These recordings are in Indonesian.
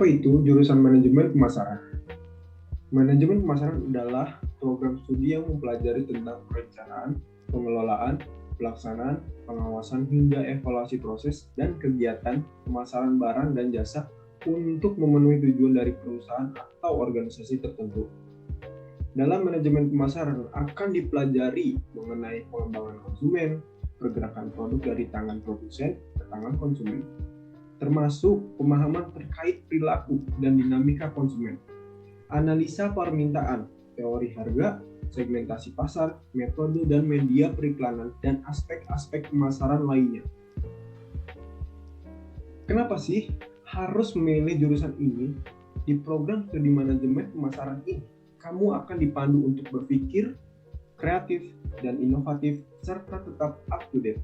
Apa itu jurusan manajemen pemasaran? Manajemen pemasaran adalah program studi yang mempelajari tentang perencanaan, pengelolaan, pelaksanaan, pengawasan hingga evaluasi proses dan kegiatan pemasaran barang dan jasa untuk memenuhi tujuan dari perusahaan atau organisasi tertentu. Dalam manajemen pemasaran akan dipelajari mengenai pengembangan konsumen, pergerakan produk dari tangan produsen ke tangan konsumen, termasuk pemahaman terkait perilaku dan dinamika konsumen, analisa permintaan, teori harga, segmentasi pasar, metode dan media periklanan, dan aspek-aspek pemasaran lainnya. Kenapa sih harus memilih jurusan ini? Di program studi manajemen pemasaran ini, kamu akan dipandu untuk berpikir kreatif dan inovatif serta tetap up to date.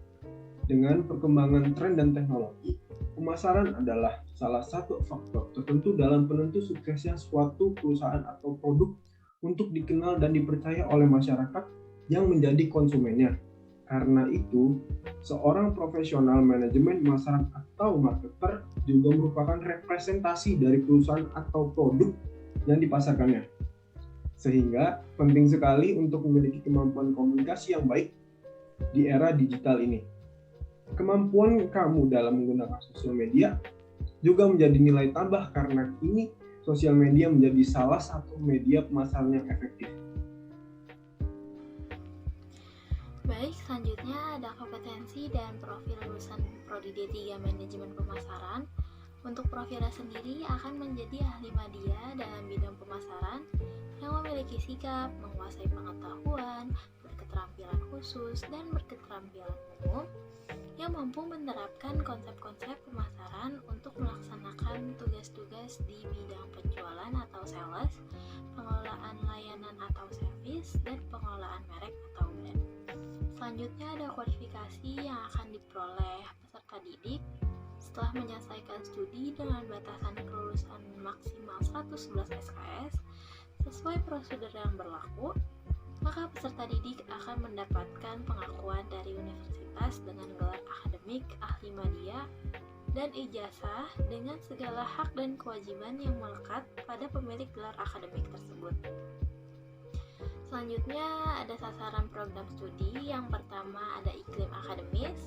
Dengan perkembangan tren dan teknologi, pemasaran adalah salah satu faktor tertentu dalam penentu suksesnya suatu perusahaan atau produk untuk dikenal dan dipercaya oleh masyarakat yang menjadi konsumennya. Karena itu, seorang profesional manajemen pemasaran atau marketer juga merupakan representasi dari perusahaan atau produk yang dipasarkannya. Sehingga penting sekali untuk memiliki kemampuan komunikasi yang baik di era digital ini. Kemampuan kamu dalam menggunakan sosial media juga menjadi nilai tambah karena kini sosial media menjadi salah satu media pemasaran yang efektif. Baik, selanjutnya ada kompetensi dan profil lulusan Prodi D3 Manajemen Pemasaran. Untuk profilnya sendiri akan menjadi ahli media dalam bidang pemasaran yang memiliki sikap, menguasai pengetahuan, berketerampilan khusus, dan berketerampilan umum yang mampu menerapkan konsep-konsep pemasaran untuk melaksanakan tugas-tugas di bidang penjualan atau sales, pengelolaan layanan atau servis, dan pengelolaan merek atau brand. Selanjutnya ada kualifikasi yang akan diperoleh peserta didik setelah menyelesaikan studi dengan batasan kelulusan maksimal 111 SKS sesuai prosedur yang berlaku. Maka peserta didik akan mendapatkan pengakuan dari universitas dengan gelar akademik ahli media dan ijazah dengan segala hak dan kewajiban yang melekat pada pemilik gelar akademik tersebut. Selanjutnya ada sasaran program studi. Yang pertama ada iklim akademis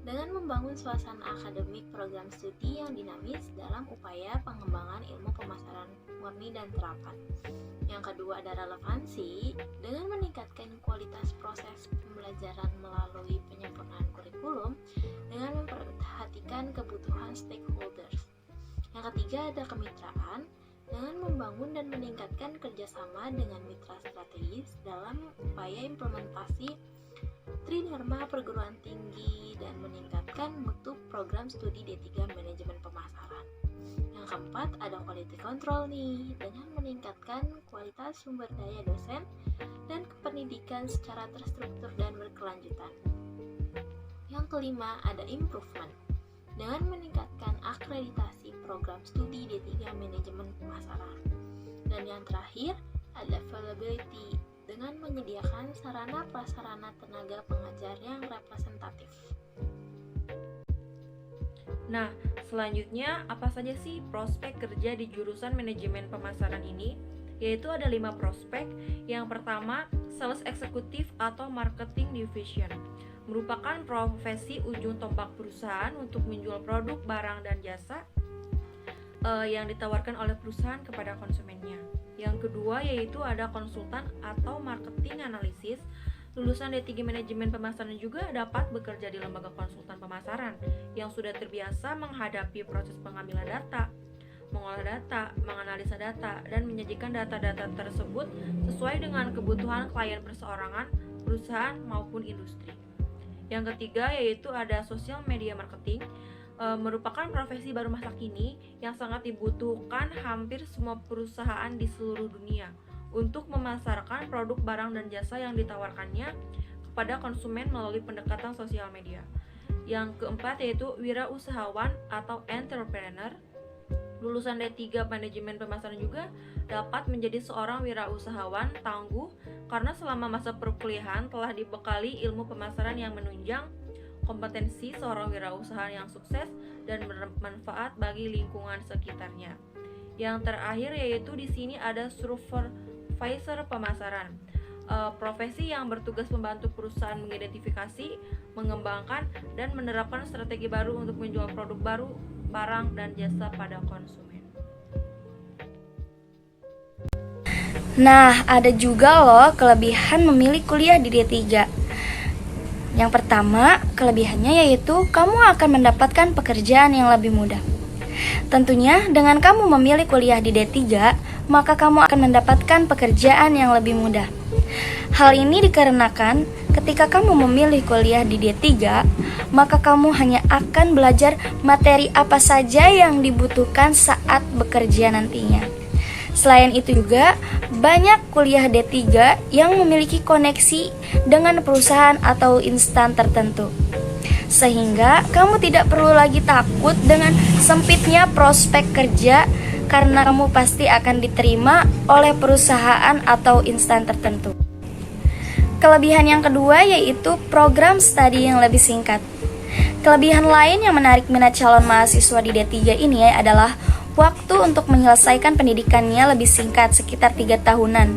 dengan membangun suasana akademik program studi yang dinamis dalam upaya pengembangan ilmu pemasaran murni dan terapan. Yang kedua ada relevansi dengan meningkatkan kualitas proses pembelajaran melalui penyempurnaan kurikulum dengan memperhatikan kebutuhan stakeholders. Yang ketiga ada kemitraan dengan membangun dan meningkatkan kerjasama dengan mitra strategis dalam upaya implementasi Tridharma perguruan tinggi dan meningkatkan mutu program studi D3 Manajemen Pemasaran. Yang keempat ada quality control nih, dengan meningkatkan kualitas sumber daya dosen dan kependidikan secara terstruktur dan berkelanjutan. Yang kelima ada improvement, dengan meningkatkan akreditasi program studi D3 Manajemen Pemasaran. Dan yang terakhir ada availability, dengan menyediakan sarana prasarana tenaga pengajar yang representatif. Nah, selanjutnya apa saja sih prospek kerja di jurusan manajemen pemasaran ini? Yaitu ada 5 prospek. Yang pertama, sales eksekutif atau marketing division, merupakan profesi ujung tombak perusahaan untuk menjual produk, barang, dan jasa yang ditawarkan oleh perusahaan kepada konsumennya. Yang kedua yaitu ada konsultan atau marketing analisis. Lulusan D3 Manajemen Pemasaran juga dapat bekerja di lembaga konsultan pemasaran yang sudah terbiasa menghadapi proses pengambilan data, mengolah data, menganalisa data, dan menyajikan data-data tersebut sesuai dengan kebutuhan klien perseorangan, perusahaan, maupun industri. Yang ketiga yaitu ada social media marketing, merupakan profesi baru masa kini yang sangat dibutuhkan hampir semua perusahaan di seluruh dunia untuk memasarkan produk, barang, dan jasa yang ditawarkannya kepada konsumen melalui pendekatan sosial media. Yang keempat yaitu wirausahawan atau entrepreneur. Lulusan D3 Manajemen Pemasaran juga dapat menjadi seorang wirausahawan tangguh karena selama masa perkuliahan telah dibekali ilmu pemasaran yang menunjang kompetensi seorang wirausahawan yang sukses dan bermanfaat bagi lingkungan sekitarnya. Yang terakhir yaitu di sini ada supervisor pemasaran. Profesi yang bertugas membantu perusahaan mengidentifikasi, mengembangkan, dan menerapkan strategi baru untuk menjual produk baru, barang, dan jasa pada konsumen. Nah, ada juga loh kelebihan memilih kuliah di D3. Yang pertama, kelebihannya yaitu kamu akan mendapatkan pekerjaan yang lebih mudah. Tentunya, dengan kamu memilih kuliah di D3, maka kamu akan mendapatkan pekerjaan yang lebih mudah. Hal ini dikarenakan ketika kamu memilih kuliah di D3, maka kamu hanya akan belajar materi apa saja yang dibutuhkan saat bekerja nantinya. Selain itu juga, banyak kuliah D3 yang memiliki koneksi dengan perusahaan atau instan tertentu. Sehingga kamu tidak perlu lagi takut dengan sempitnya prospek kerja karena kamu pasti akan diterima oleh perusahaan atau instan tertentu. Kelebihan yang kedua yaitu program studi yang lebih singkat. Kelebihan lain yang menarik minat calon mahasiswa di D3 ini adalah waktu untuk menyelesaikan pendidikannya lebih singkat, sekitar 3 tahunan,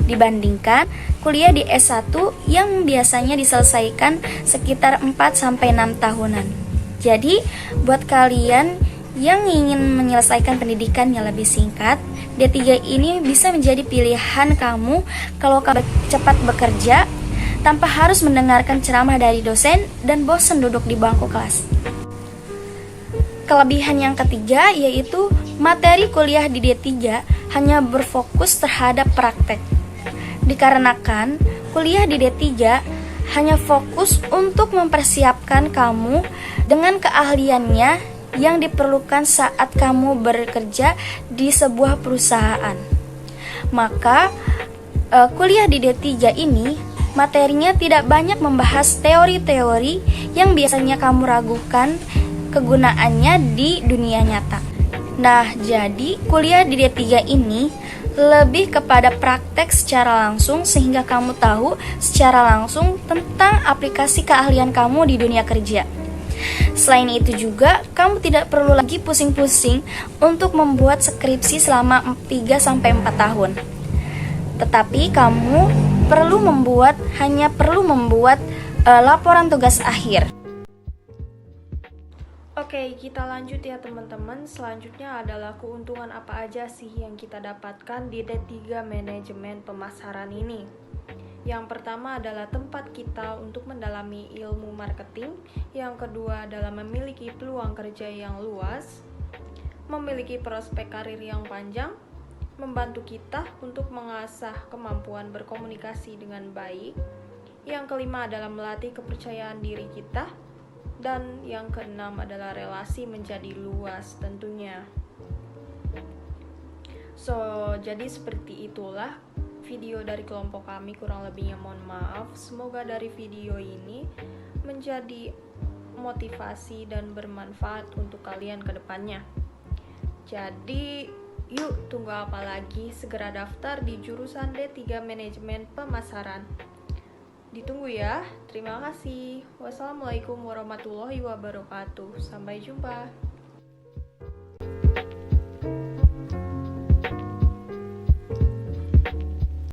dibandingkan kuliah di S1 yang biasanya diselesaikan sekitar 4-6 tahunan. Jadi, buat kalian yang ingin menyelesaikan pendidikan yang lebih singkat, D3 ini bisa menjadi pilihan kamu kalau kamu cepat bekerja tanpa harus mendengarkan ceramah dari dosen dan bosan duduk di bangku kelas. Kelebihan yang ketiga yaitu materi kuliah di D3 hanya berfokus terhadap praktek. Dikarenakan kuliah di D3 hanya fokus untuk mempersiapkan kamu dengan keahliannya yang diperlukan saat kamu bekerja di sebuah perusahaan. Maka kuliah di D3 ini materinya tidak banyak membahas teori-teori yang biasanya kamu ragukan kegunaannya di dunia nyata. Nah, jadi kuliah di D3 ini lebih kepada praktek secara langsung sehingga kamu tahu secara langsung tentang aplikasi keahlian kamu di dunia kerja. Selain itu juga, kamu tidak perlu lagi pusing-pusing untuk membuat skripsi selama 3-4 tahun. Tetapi kamu hanya perlu membuat laporan tugas akhir. Oke, kita lanjut ya teman-teman. Selanjutnya adalah keuntungan apa aja sih yang kita dapatkan di D3 Manajemen Pemasaran ini. Yang pertama adalah tempat kita untuk mendalami ilmu marketing. Yang kedua adalah memiliki peluang kerja yang luas, memiliki prospek karir yang panjang, membantu kita untuk mengasah kemampuan berkomunikasi dengan baik. Yang kelima adalah melatih kepercayaan diri kita. Dan yang keenam adalah relasi menjadi luas tentunya. Jadi seperti itulah video dari kelompok kami, kurang lebihnya mohon maaf. Semoga dari video ini menjadi motivasi dan bermanfaat untuk kalian ke depannya. Jadi, yuk tunggu apa lagi? Segera daftar di jurusan D3 Manajemen Pemasaran. Ditunggu ya. Terima kasih. Wassalamualaikum warahmatullahi wabarakatuh. Sampai jumpa.